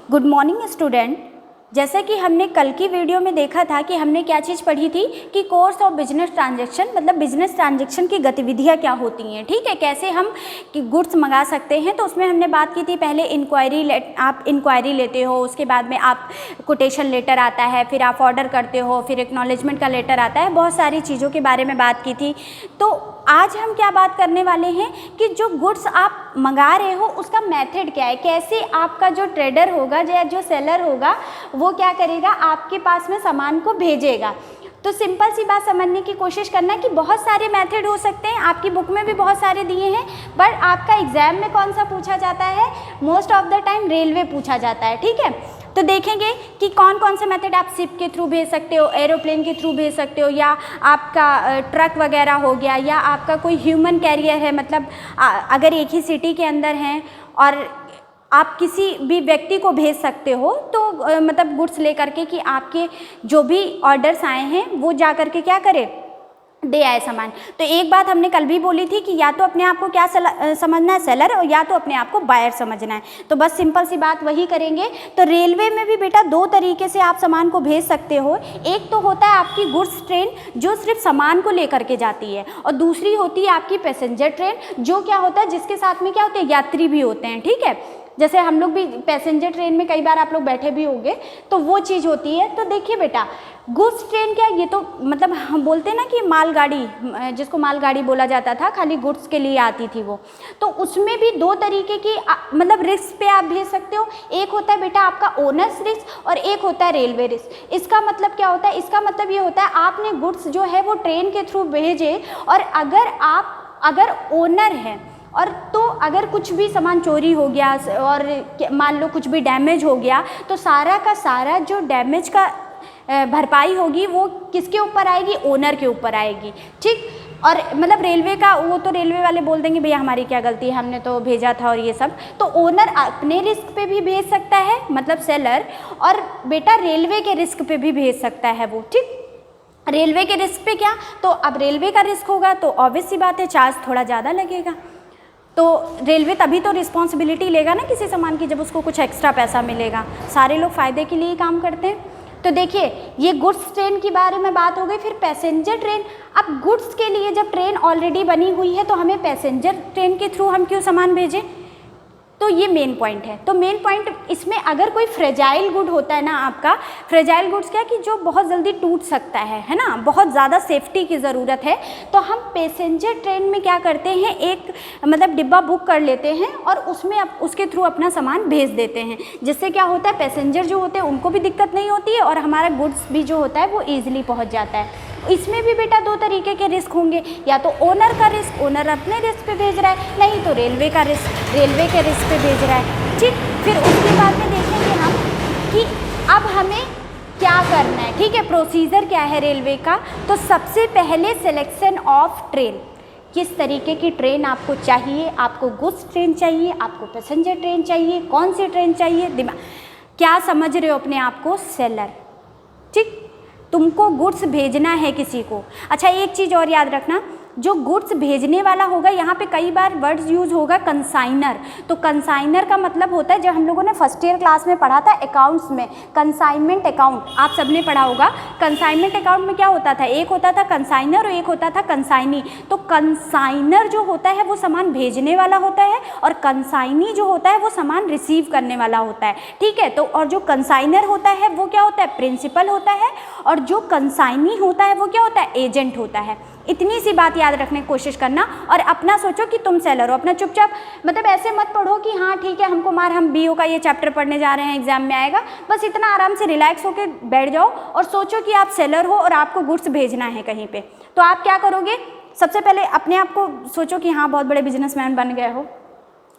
Good morning student. जैसा कि हमने कल की वीडियो में देखा था कि हमने क्या चीज़ पढ़ी थी कि कोर्स ऑफ बिजनेस ट्रांजैक्शन मतलब बिजनेस ट्रांजैक्शन की गतिविधियाँ क्या होती हैं, ठीक है, कैसे हम गुड्स मंगा सकते हैं। तो उसमें हमने बात की थी पहले आप इंक्वायरी लेते हो, उसके बाद में आप कोटेशन लेटर आता है, फिर आप ऑर्डर करते हो, फिर एक्नॉलेजमेंट का लेटर आता है, बहुत सारी चीज़ों के बारे में बात की थी। तो आज हम क्या बात करने वाले हैं कि जो गुड्स आप मंगा रहे हो उसका मेथड क्या है, कैसे आपका जो ट्रेडर होगा या जो सेलर होगा वो क्या करेगा, आपके पास में सामान को भेजेगा। तो सिंपल सी बात समझने की कोशिश करना है कि बहुत सारे मेथड हो सकते हैं, आपकी बुक में भी बहुत सारे दिए हैं, बट आपका एग्जाम में कौन सा पूछा जाता है, most of the time railway पूछा जाता है, ठीक है। तो देखेंगे कि कौन कौन से मेथड आप शिप के थ्रू भेज सकते हो, एरोप्लेन के थ्रू भेज सकते हो, या आपका ट्रक वगैरह हो गया, या आपका कोई ह्यूमन कैरियर है, मतलब अगर एक ही सिटी के अंदर हैं और आप किसी भी व्यक्ति को भेज सकते हो, तो मतलब गुड्स लेकर के कि आपके जो भी ऑर्डर्स आए हैं वो जा कर के क्या करे, दे आए सामान। तो एक बात हमने कल भी बोली थी कि या तो अपने आप को क्या समझना है, सेलर, और या तो अपने आप को बायर समझना है। तो बस सिंपल सी बात वही करेंगे। तो रेलवे में भी बेटा दो तरीके से आप सामान को भेज सकते हो। एक तो होता है आपकी गुड्स ट्रेन जो सिर्फ सामान को लेकर के जाती है, और दूसरी होती है आपकी पैसेंजर ट्रेन जो क्या होता है, जिसके साथ में क्या होते हैं, यात्री भी होते हैं, ठीक है। जैसे हम लोग भी पैसेंजर ट्रेन में कई बार आप लोग बैठे भी होंगे, तो वो चीज़ होती है। तो देखिए बेटा, गुड्स ट्रेन क्या, ये तो मतलब हम बोलते हैं ना कि मालगाड़ी, जिसको मालगाड़ी बोला जाता था, खाली गुड्स के लिए आती थी वो। तो उसमें भी दो तरीके की मतलब रिस्क पे आप भेज सकते हो। एक होता है बेटा आपका ओनर्स रिस्क और एक होता है रेलवे रिस्क। इसका मतलब क्या होता है, इसका मतलब ये होता है आपने गुड्स जो है वो ट्रेन के थ्रू भेजे, और अगर ओनर हैं और तो अगर कुछ भी सामान चोरी हो गया और मान लो कुछ भी डैमेज हो गया, तो सारा का सारा जो डैमेज का भरपाई होगी वो किसके ऊपर आएगी, ओनर के ऊपर आएगी, ठीक। और मतलब रेलवे का वो तो रेलवे वाले बोल देंगे भैया हमारी क्या गलती है, हमने तो भेजा था और ये सब। तो ओनर अपने रिस्क पे भी भेज सकता है, मतलब सेलर, और बेटा रेलवे के रिस्क पे भी भेज सकता है वो, ठीक। रेलवे के रिस्क पे क्या, तो अब रेलवे का रिस्क होगा तो ऑब्वियस सी बात है चार्ज थोड़ा ज़्यादा लगेगा। तो रेलवे तभी तो रिस्पॉन्सिबिलिटी लेगा ना किसी सामान की, जब उसको कुछ एक्स्ट्रा पैसा मिलेगा। सारे लोग फ़ायदे के लिए ही काम करते हैं। तो देखिए, ये गुड्स ट्रेन के बारे में बात हो गई। फिर पैसेंजर ट्रेन। अब गुड्स के लिए जब ट्रेन ऑलरेडी बनी हुई है तो हमें पैसेंजर ट्रेन के थ्रू हम क्यों सामान भेजें, तो ये मेन पॉइंट है। तो मेन पॉइंट इसमें, अगर कोई फ्रेजाइल गुड होता है ना आपका, फ्रेजाइल गुड्स क्या कि जो बहुत जल्दी टूट सकता है ना, बहुत ज़्यादा सेफ्टी की ज़रूरत है, तो हम पैसेंजर ट्रेन में क्या करते हैं, एक मतलब डिब्बा बुक कर लेते हैं और उसमें उसके थ्रू अपना सामान भेज देते हैं, जिससे क्या होता है पैसेंजर जो होते हैं उनको भी दिक्कत नहीं होती है और हमारा गुड्स भी जो होता है वो ईजिली पहुँच जाता है। इसमें भी बेटा दो तरीके के रिस्क होंगे, या तो ओनर का रिस्क, ओनर अपने रिस्क पे भेज रहा है, नहीं तो रेलवे का रिस्क, रेलवे के रिस्क पे भेज रहा है, ठीक। फिर उसके बाद में देखेंगे हम कि अब हमें क्या करना है, ठीक है, प्रोसीजर क्या है रेलवे का। तो सबसे पहले सिलेक्शन ऑफ ट्रेन, किस तरीके की ट्रेन आपको चाहिए, आपको गुड्स ट्रेन चाहिए, आपको पैसेंजर ट्रेन चाहिए, कौन सी ट्रेन चाहिए, दिमाग क्या समझ रहे हो अपने आप को, सेलर, ठीक। तुमको गुड्स भेजना है किसी को। अच्छा, एक चीज़ और याद रखना, जो गुड्स भेजने वाला होगा, यहाँ पे कई बार वर्ड्स यूज होगा कंसाइनर। तो कंसाइनर का मतलब होता है, जब हम लोगों ने फर्स्ट ईयर क्लास में पढ़ा था अकाउंट्स में, कंसाइनमेंट अकाउंट आप सबने पढ़ा होगा। कंसाइनमेंट अकाउंट में क्या होता था, एक होता था कंसाइनर और एक होता था कंसाइनी। तो कंसाइनर जो होता है वो सामान भेजने वाला होता है, और कंसाइनी जो होता है वो सामान रिसीव करने वाला होता है, ठीक है। तो और जो कंसाइनर होता है वो क्या होता है, प्रिंसिपल होता है, और जो कंसाइनी होता है वो क्या होता है, एजेंट होता है। इतनी सी बात याद रखने की कोशिश करना, और अपना सोचो कि तुम सेलर हो। अपना चुपचाप मतलब ऐसे मत पढ़ो कि हाँ ठीक है हमको मार, हम बीओ का ये चैप्टर पढ़ने जा रहे हैं, एग्जाम में आएगा। बस इतना आराम से रिलैक्स होकर बैठ जाओ और सोचो कि आप सेलर हो और आपको गुड्स भेजना है कहीं पे। तो आप क्या करोगे, सबसे पहले अपने आप को सोचो कि हाँ बहुत बड़े बिजनेसमैन बन गए हो।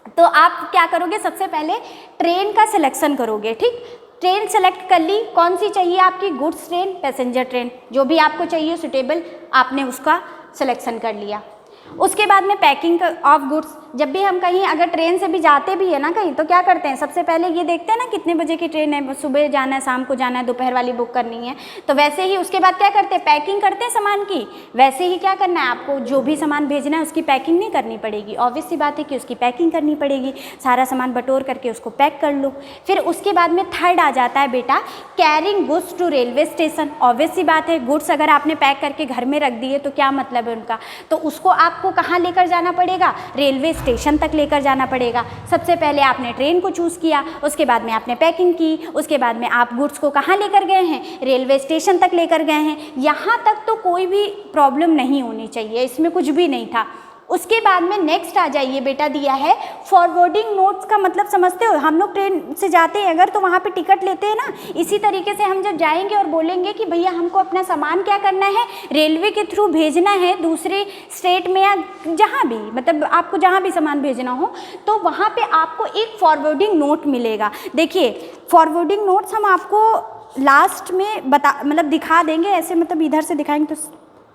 तो आप क्या करोगे, सबसे पहले ट्रेन का सिलेक्शन करोगे, ठीक। ट्रेन सेलेक्ट कर ली, कौन सी चाहिए आपकी, गुड्स ट्रेन, पैसेंजर ट्रेन, जो भी आपको चाहिए सुटेबल, आपने उसका सिलेक्शन कर लिया। उसके बाद में पैकिंग ऑफ गुड्स, जब भी हम कहीं अगर ट्रेन से भी जाते भी है ना कहीं, तो क्या करते हैं, सबसे पहले ये देखते हैं ना कितने बजे की ट्रेन है, सुबह जाना है, शाम को जाना है, दोपहर वाली बुक करनी है। तो वैसे ही उसके बाद क्या करते हैं, पैकिंग करते हैं सामान की। वैसे ही क्या करना है, आपको जो भी सामान भेजना है उसकी पैकिंग नहीं करनी पड़ेगी, ऑब्वियस सी बात है कि उसकी पैकिंग करनी पड़ेगी। सारा सामान बटोर करके उसको पैक कर लो। फिर उसके बाद में थर्ड आ जाता है बेटा carrying goods to railway station. Obvious सी बात है, गुड्स अगर आपने पैक करके घर में रख दिए तो क्या मतलब है उनका, तो उसको आपको कहाँ लेकर जाना पड़ेगा, रेलवे स्टेशन तक लेकर जाना पड़ेगा। सबसे पहले आपने ट्रेन को चूज़ किया, उसके बाद में आपने पैकिंग की, उसके बाद में आप गुड्स को कहाँ लेकर गए हैं, रेलवे स्टेशन तक लेकर गए हैं। यहाँ तक तो कोई भी प्रॉब्लम नहीं होनी चाहिए, इसमें कुछ भी नहीं था। उसके बाद में नेक्स्ट आ जाइए बेटा, दिया है फॉरवर्डिंग नोट्स का मतलब समझते हो, हम लोग ट्रेन से जाते हैं अगर तो वहाँ पे टिकट लेते हैं ना, इसी तरीके से हम जब जाएंगे और बोलेंगे कि भैया हमको अपना सामान क्या करना है, रेलवे के थ्रू भेजना है दूसरे स्टेट में या जहाँ भी, मतलब आपको जहाँ भी सामान भेजना हो, तो वहाँ पर आपको एक फॉरवर्डिंग नोट मिलेगा। देखिए फॉरवर्डिंग नोट्स हम आपको लास्ट में मतलब दिखा देंगे, ऐसे मतलब इधर से दिखाएंगे तो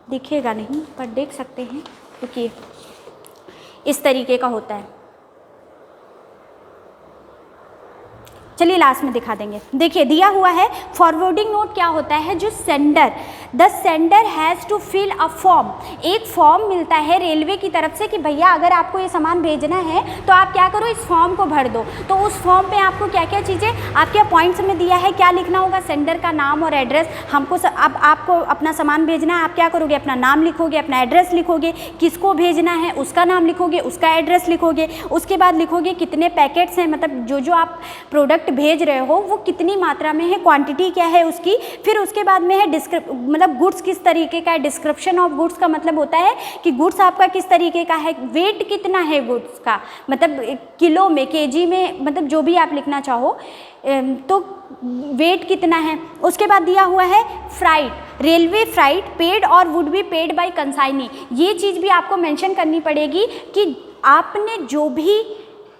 दिखेगा नहीं, पर देख सकते हैं क्योंकि इस तरीके का होता है। चलिए लास्ट में दिखा देंगे। देखिए दिया हुआ है फॉरवर्डिंग नोट क्या होता है, जो sender, the sender has to fill a form, एक फॉर्म मिलता है रेलवे की तरफ से कि भैया अगर आपको ये सामान भेजना है तो आप क्या करो, इस फॉर्म को भर दो। तो उस फॉर्म पे आपको क्या क्या चीज़ें आपके पॉइंट्स में दिया है, क्या लिखना होगा, सेंडर का नाम और एड्रेस। हमको अब आपको अपना सामान भेजना है, आप क्या करोगे, अपना नाम लिखोगे, अपना एड्रेस लिखोगे, किसको भेजना है उसका नाम लिखोगे, उसका एड्रेस लिखोगे, उसके बाद लिखोगे कितने पैकेट्स हैं, मतलब जो आप प्रोडक्ट भेज रहे हो वो कितनी मात्रा में है, क्वांटिटी क्या है उसकी। फिर उसके बाद में है मतलब गुड्स किस तरीके का है, डिस्क्रिप्शन ऑफ गुड्स का मतलब होता है कि गुड्स आपका किस तरीके का है, वेट कितना है गुड्स का, मतलब किलो में, केजी में, मतलब जो भी आप लिखना चाहो तो वेट कितना है। उसके बाद दिया हुआ है फ्राइट, रेलवे फ्राइट पेड और would be paid by consignee, ये चीज़ भी आपको मेंशन करनी पड़ेगी कि आपने जो भी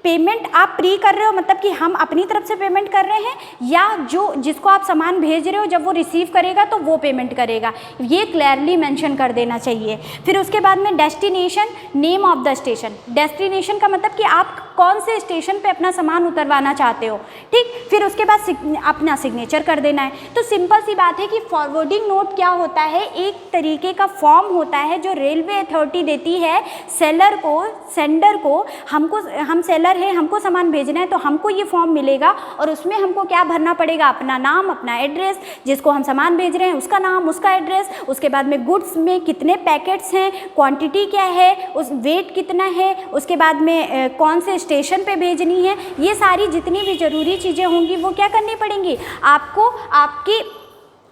पेमेंट आप प्री कर रहे हो, मतलब कि हम अपनी तरफ से पेमेंट कर रहे हैं, या जो जिसको आप सामान भेज रहे हो जब वो रिसीव करेगा तो वो पेमेंट करेगा, ये क्लियरली मेंशन कर देना चाहिए। फिर उसके बाद में destination, name of the station, destination का मतलब कि आप कौन से स्टेशन पे अपना सामान उतरवाना चाहते हो, ठीक। फिर उसके बाद अपना सिग्नेचर कर देना है। तो सिंपल सी बात है कि फॉरवर्डिंग नोट क्या होता है, एक तरीके का फॉर्म होता है जो रेलवे अथॉरिटी देती है सेलर को, सेंडर को। हम सेलर है, हमको सामान भेजना है तो हमको ये फॉर्म मिलेगा और उसमें हमको क्या भरना पड़ेगा, अपना नाम, अपना एड्रेस, जिसको हम सामान भेज रहे हैं उसका नाम, उसका एड्रेस, उसके बाद में गुड्स में कितने पैकेट्स हैं, क्वांटिटी क्या है, उस वेट कितना है, उसके बाद में कौन से स्टेशन पे भेजनी है, ये सारी जितनी भी ज़रूरी चीज़ें होंगी वो क्या करनी पड़ेंगी, आपको आपकी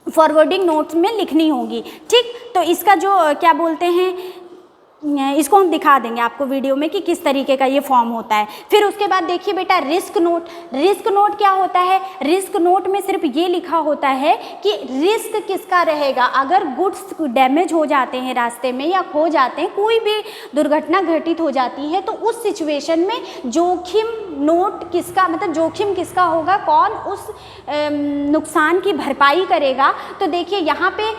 फॉरवर्डिंग नोट्स में लिखनी होगी, ठीक। तो इसका जो क्या बोलते हैं, इसको हम दिखा देंगे आपको वीडियो में कि किस तरीके का ये फॉर्म होता है। फिर उसके बाद देखिए बेटा रिस्क नोट, रिस्क नोट क्या होता है, रिस्क नोट में सिर्फ ये लिखा होता है कि रिस्क किसका रहेगा, अगर गुड्स डैमेज हो जाते हैं रास्ते में या खो जाते हैं, कोई भी दुर्घटना घटित हो जाती है, तो उस सिचुएशन में जोखिम नोट किसका, मतलब जोखिम किसका होगा, कौन उस नुकसान की भरपाई करेगा। तो देखिए यहाँ पे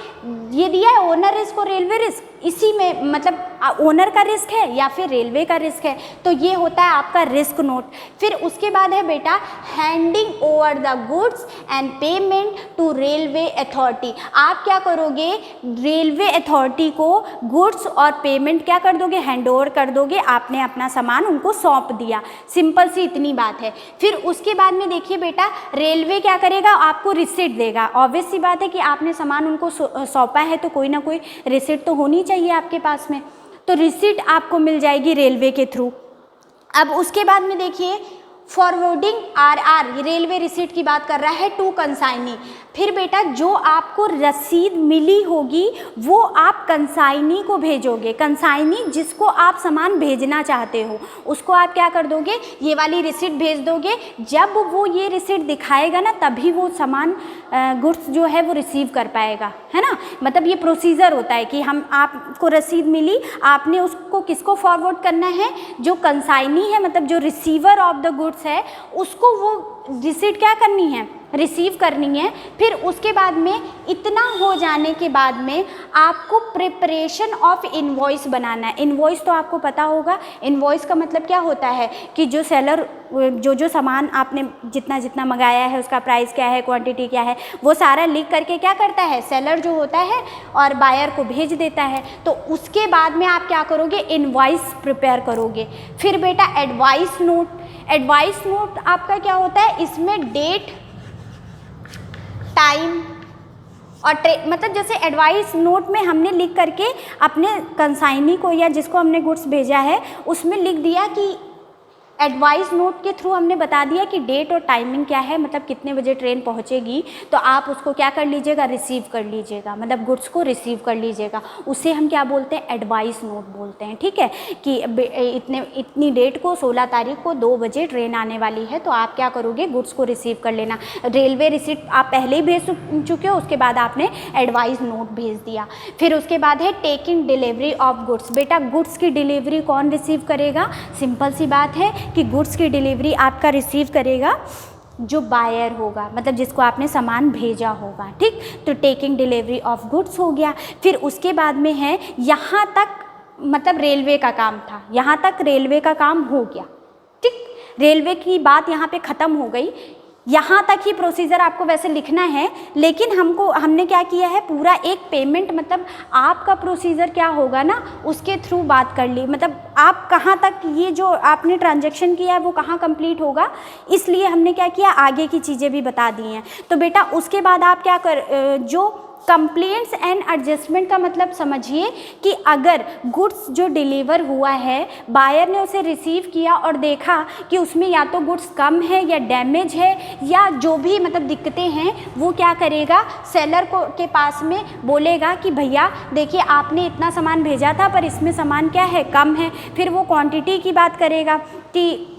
ये दिया है ओनर रिस्क और रेलवे रिस्क, इसी में मतलब ओनर का रिस्क है या फिर रेलवे का रिस्क है, तो ये होता है आपका रिस्क नोट। फिर उसके बाद है बेटा handing over the goods and payment to railway authority. आप क्या करोगे, रेलवे अथॉरिटी को गुड्स और पेमेंट क्या कर दोगे, हैंड ओवर कर दोगे, आपने अपना सामान उनको सौंप दिया, सिंपल सी इतनी बात है। फिर उसके बाद में देखिए बेटा रेलवे क्या करेगा, आपको रिसिप्ट देगा। ऑब्वियस सी बात है कि आपने सामान उनको सौंपा है तो कोई ना कोई रिसिप्ट तो होनी चाहिए आपके पास में, तो रिसिप्ट आपको मिल जाएगी रेलवे के थ्रू। अब उसके बाद में देखिए फॉरवर्डिंग आरआर, रेलवे रिसिप्ट की बात कर रहा है, टू कंसाइनी। फिर बेटा जो आपको रसीद मिली होगी वो आप कंसाइनी को भेजोगे, कंसाइनी जिसको आप सामान भेजना चाहते हो उसको आप क्या कर दोगे, ये वाली रिसिप्ट भेज दोगे। जब वो ये रिसिप्ट दिखाएगा ना तभी वो सामान गुड्स जो है वो रिसीव कर पाएगा, है ना। मतलब ये प्रोसीजर होता है कि हम आपको रसीद मिली, आपने उसको किसको फॉरवर्ड करना है, जो कंसाइनी है मतलब जो रिसीवर ऑफ द गुड्स है उसको वो रिसिप्ट क्या करनी है, रिसीव करनी है। फिर उसके बाद में इतना हो जाने के बाद में आपको प्रिपरेशन ऑफ इनवॉइस बनाना है। इनवॉइस तो आपको पता होगा, इनवॉइस का मतलब क्या होता है कि जो सेलर जो सामान आपने जितना जितना मंगाया है उसका प्राइस क्या है, क्वांटिटी क्या है, वो सारा लिख करके क्या करता है सेलर जो होता है और बायर को भेज देता है। तो उसके बाद में आप क्या करोगे, इनवॉइस प्रिपेयर करोगे। फिर बेटा एडवाइस नोट, एडवाइस नोट आपका क्या होता है, इसमें डेट, टाइम और मतलब जैसे एडवाइस नोट में हमने लिख करके अपने कंसाइनी को या जिसको हमने गुड्स भेजा है उसमें लिख दिया कि एडवाइस नोट के थ्रू हमने बता दिया कि डेट और टाइमिंग क्या है, मतलब कितने बजे ट्रेन पहुंचेगी, तो आप उसको क्या कर लीजिएगा, रिसीव कर लीजिएगा, मतलब गुड्स को रिसीव कर लीजिएगा। उसे हम क्या बोलते हैं, एडवाइस नोट बोलते हैं। ठीक है कि इतनी डेट को 16 तारीख को 2 बजे ट्रेन आने वाली है, तो आप क्या करोगे, गुड्स को रिसीव कर लेना। रेलवे रिसिप्ट आप पहले ही भेज चुके हो, उसके बाद आपने एडवाइस नोट भेज दिया। फिर उसके बाद है टेकिंग डिलीवरी ऑफ गुड्स। बेटा गुड्स की डिलीवरी कौन रिसीव करेगा, सिंपल सी बात है कि गुड्स की डिलीवरी आपका रिसीव करेगा जो बायर होगा, मतलब जिसको आपने सामान भेजा होगा। ठीक, तो टेकिंग डिलीवरी ऑफ गुड्स हो गया। फिर उसके बाद में है यहाँ तक, मतलब रेलवे का काम था, यहाँ तक रेलवे का काम हो गया। ठीक, रेलवे की बात यहाँ पे ख़त्म हो गई। यहाँ तक ही प्रोसीजर आपको वैसे लिखना है, लेकिन हमने क्या किया है, पूरा एक पेमेंट, मतलब आपका प्रोसीजर क्या होगा ना उसके थ्रू बात कर ली, मतलब आप कहाँ तक ये जो आपने ट्रांजैक्शन किया है वो कहाँ कंप्लीट होगा, इसलिए हमने क्या किया, आगे की चीज़ें भी बता दी हैं। तो बेटा उसके बाद आप क्या जो कंप्लेंट्स एंड एडजस्टमेंट का मतलब समझिए कि अगर गुड्स जो डिलीवर हुआ है, बायर ने उसे रिसीव किया और देखा कि उसमें या तो गुड्स कम है या डैमेज है या जो भी मतलब दिक्कतें हैं, वो क्या करेगा, सेलर को के पास में बोलेगा कि भैया देखिए आपने इतना सामान भेजा था पर इसमें सामान क्या है, कम है। फिर वो क्वांटिटी की बात करेगा कि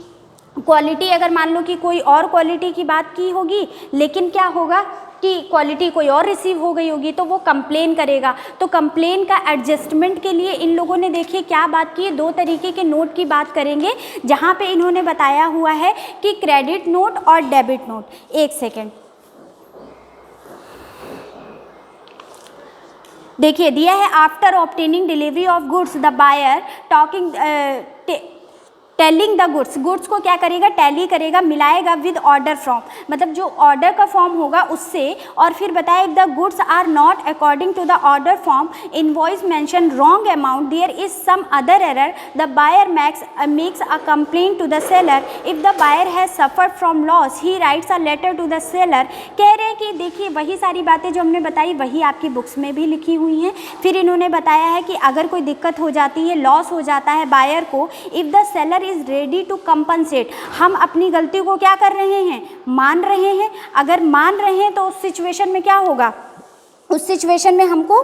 क्वालिटी, अगर मान लो कि कोई और क्वालिटी की बात की होगी, लेकिन क्या होगा कि क्वालिटी कोई और रिसीव हो गई होगी, तो वो कंप्लेन करेगा। तो कंप्लेन का एडजस्टमेंट के लिए इन लोगों ने देखिए क्या बात की है, 2 तरीके के नोट की बात करेंगे, जहाँ पे इन्होंने बताया हुआ है कि क्रेडिट नोट और डेबिट नोट। एक सेकेंड, देखिए दिया है, after obtaining delivery of goods the buyer telling the goods को क्या करेगा, टैली करेगा, मिलाएगा विद ऑर्डर फॉर्म, मतलब जो ऑर्डर का फॉर्म होगा उससे, और फिर बताए the goods are not according to the order form, invoice mention wrong amount, there is some other error, the buyer makes a complaint to the seller, if the buyer has suffered from loss he writes a letter to the seller. कह रहे हैं कि देखिए वही सारी बातें जो हमने बताई वही आपकी बुक्स में भी लिखी हुई हैं। फिर इन्होंने बताया है कि अगर कोई दिक्कत हो जाती है, लॉस हो जाता है बायर को, if the seller is ready to compensate, हम अपनी गलती को क्या कर रहे हैं, मान रहे हैं। अगर मान रहे हैं तो उस सिचुएशन में क्या होगा, उस सिचुएशन में हमको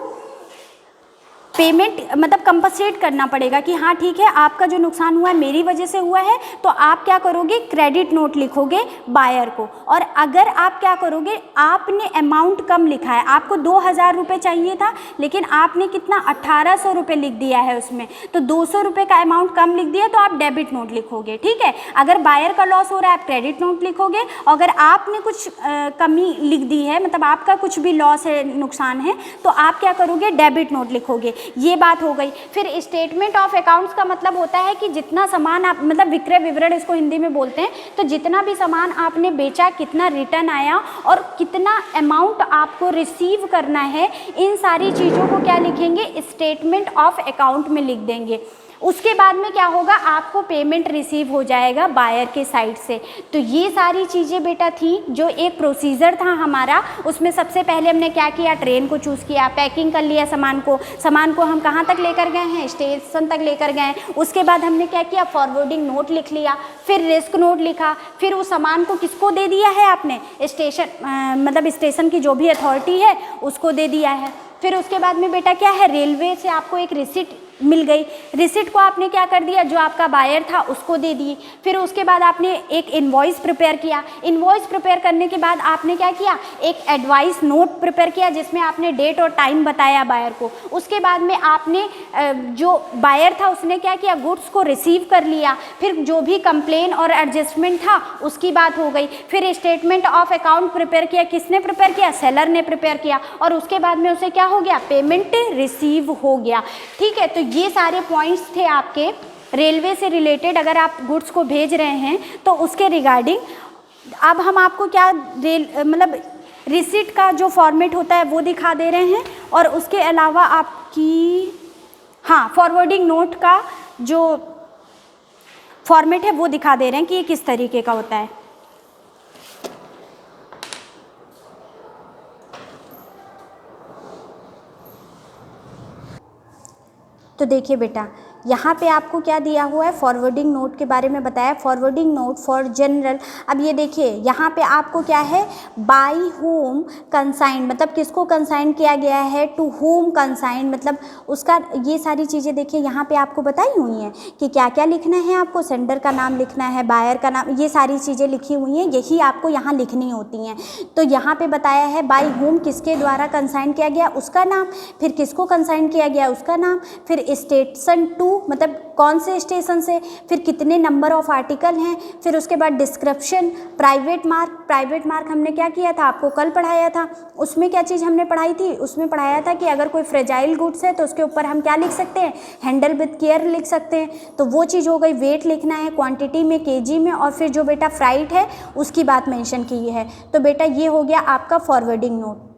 पेमेंट मतलब कंपनसेट करना पड़ेगा कि हाँ ठीक है आपका जो नुकसान हुआ है मेरी वजह से हुआ है, तो आप क्या करोगे, क्रेडिट नोट लिखोगे बायर को। और अगर आप क्या करोगे, आपने अमाउंट कम लिखा है, आपको 2000 रुपये चाहिए था लेकिन आपने कितना 1800 रुपये लिख दिया है उसमें, तो 200 रुपये का अमाउंट कम लिख दिया तो आप डेबिट नोट लिखोगे। ठीक है, अगर बायर का लॉस हो रहा है आप क्रेडिट नोट लिखोगे, अगर आपने कुछ कमी लिख दी है, मतलब आपका कुछ भी लॉस है, नुकसान है, तो आप क्या करोगे, डेबिट नोट लिखोगे। ये बात हो गई। फिर स्टेटमेंट ऑफ अकाउंट्स का मतलब होता है कि जितना सामान आप, मतलब विक्रय विवरण इसको हिंदी में बोलते हैं, तो जितना भी सामान आपने बेचा, कितना रिटर्न आया और कितना अमाउंट आपको रिसीव करना है, इन सारी चीज़ों को क्या लिखेंगे, स्टेटमेंट ऑफ अकाउंट में लिख देंगे। उसके बाद में क्या होगा, आपको पेमेंट रिसीव हो जाएगा बायर के साइड से। तो ये सारी चीज़ें बेटा थी, जो एक प्रोसीजर था हमारा। उसमें सबसे पहले हमने क्या किया, ट्रेन को चूज़ किया, पैकिंग कर लिया सामान को हम कहाँ तक लेकर गए हैं, स्टेशन तक लेकर गए। उसके बाद हमने क्या किया, फॉरवर्डिंग नोट लिख लिया, फिर रिस्क नोट लिखा, फिर उस सामान को किसको दे दिया है आपने, मतलब स्टेशन की जो भी अथॉरिटी है उसको दे दिया है। फिर उसके बाद में बेटा क्या है, रेलवे से आपको एक मिल गई। रिसिट को आपने क्या कर दिया, जो आपका बायर था उसको दे दी। फिर उसके बाद आपने एक इनवॉइस प्रिपेयर किया। इनवॉइस प्रिपेयर करने के बाद आपने क्या किया, एक एडवाइस नोट प्रिपेयर किया जिसमें आपने डेट और टाइम बताया बायर को। उसके बाद में आपने जो बायर था उसने क्या किया, गुड्स को रिसीव कर लिया। फिर जो भी कंप्लेन और एडजस्टमेंट था उसकी बात हो गई। फिर स्टेटमेंट ऑफ अकाउंट प्रिपेयर किया। किसने प्रिपेयर किया, सेलर ने प्रिपेयर किया। और उसके बाद में उसे क्या हो गया, पेमेंट रिसीव हो गया। ठीक है, तो ये सारे पॉइंट्स थे आपके रेलवे से रिलेटेड। अगर आप गुड्स को भेज रहे हैं तो उसके रिगार्डिंग अब हम आपको क्या मतलब रिसिट का जो फॉर्मेट होता है वो दिखा दे रहे हैं। और उसके अलावा आपकी फॉरवर्डिंग नोट का जो फॉर्मेट है वो दिखा दे रहे हैं कि ये किस तरीके का होता है। तो देखिए बेटा, यहाँ पे आपको क्या दिया हुआ है, फॉरवर्डिंग नोट के बारे में बताया। Forwarding note for general. अब ये देखिए यहाँ पे आपको क्या है, बाय होम कंसाइन, मतलब किसको कंसाइन किया गया है, टू होम कंसाइन, मतलब उसका ये सारी चीज़ें देखिए यहाँ पे आपको बताई हुई हैं कि क्या क्या लिखना है आपको। सेंडर का नाम लिखना है, बायर का नाम, ये सारी चीज़ें लिखी हुई हैं, यही आपको यहाँ लिखनी होती हैं। तो यहाँ पे बताया है बाय होम किसके द्वारा कंसाइन किया गया उसका नाम, फिर किसको कंसाइन किया गया उसका नाम, फिर स्टेशन टू मतलब कौन से स्टेशन से, फिर कितने नंबर ऑफ आर्टिकल हैं, फिर उसके बाद description, private mark. Private mark हमने क्या किया था, आपको कल पढ़ाया था। उसमें क्या चीज़ हमने पढ़ाई थी, उसमें पढ़ाया था कि अगर कोई फ्रेजाइल गुड्स है तो उसके ऊपर हम क्या लिख सकते हैं, हैंडल विथ केयर लिख सकते हैं। तो वो चीज़ हो गई। वेट लिखना है क्वांटिटी में, केजी में, और फिर जो बेटा फ्राइट है उसकी बात मेंशन की है। तो बेटा ये हो गया आपका फॉरवर्डिंग नोट।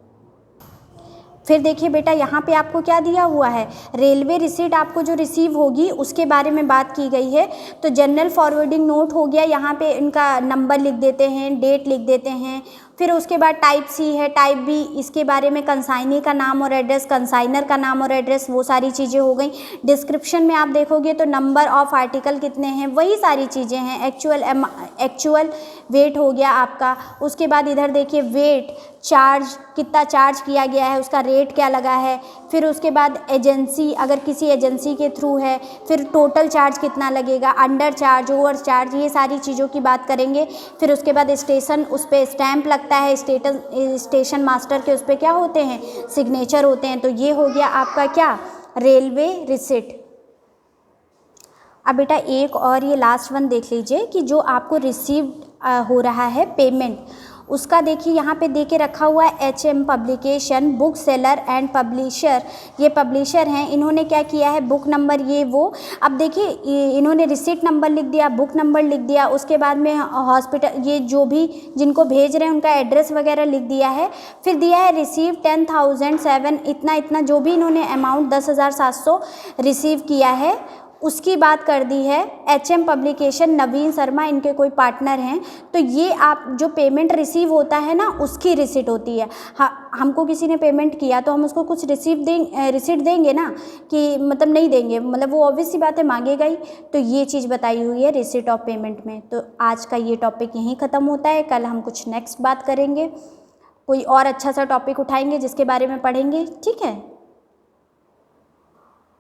फिर देखिए बेटा यहाँ पे आपको क्या दिया हुआ है, रेलवे रिसीट आपको जो रिसीव होगी उसके बारे में बात की गई है। तो जनरल फॉरवर्डिंग नोट हो गया, यहाँ पे इनका नंबर लिख देते हैं, डेट लिख देते हैं। फिर उसके बाद टाइप सी है, टाइप बी, इसके बारे में कंसाइनी का नाम और एड्रेस, कंसाइनर का नाम और एड्रेस, वो सारी चीज़ें हो गई। डिस्क्रिप्शन में आप देखोगे तो नंबर ऑफ आर्टिकल कितने हैं, वही सारी चीज़ें हैं। एक्चुअल वेट हो गया आपका। उसके बाद इधर देखिए वेट, चार्ज, कितना चार्ज किया गया है, उसका रेट क्या लगा है। फिर उसके बाद एजेंसी, अगर किसी एजेंसी के थ्रू है, फिर टोटल चार्ज कितना लगेगा, अंडर चार्ज, ओवर चार्ज, ये सारी चीज़ों की बात करेंगे। फिर उसके बाद स्टेशन, उस पर स्टैंप लगता है, स्टेशन मास्टर के उस पर क्या होते हैं, सिग्नेचर होते हैं। तो ये हो गया आपका क्या, रेलवे रिसिट। अब बेटा एक और ये लास्ट वन देख लीजिए कि जो आपको रिसीव हो रहा है पेमेंट, उसका देखिए यहाँ पे दे के रखा हुआ है HM publication, book seller and publisher. ये पब्लिशर हैं, इन्होंने क्या किया है, बुक नंबर ये वो। अब देखिए इन्होंने रिसीट नंबर लिख दिया, बुक नंबर लिख दिया, उसके बाद में हॉस्पिटल, ये जो भी जिनको भेज रहे हैं उनका एड्रेस वगैरह लिख दिया है। फिर दिया है रिसीव 10,007, इतना इतना जो भी इन्होंने अमाउंट 10,700 रिसीव किया है उसकी बात कर दी है। HM पब्लिकेशन, नवीन शर्मा, इनके कोई पार्टनर हैं। तो ये आप जो पेमेंट रिसीव होता है ना उसकी रिसीट होती है। हाँ, हमको किसी ने पेमेंट किया तो हम उसको कुछ रिसीट देंगे ना, कि मतलब नहीं देंगे, मतलब वो ऑब्वियस सी बात है मांगेगा ही। तो ये चीज़ बताई हुई है रिसीट ऑफ पेमेंट में। तो आज का ये टॉपिक यहीं ख़त्म होता है। कल हम कुछ नेक्स्ट बात करेंगे, कोई और अच्छा सा टॉपिक उठाएंगे जिसके बारे में पढ़ेंगे। ठीक है।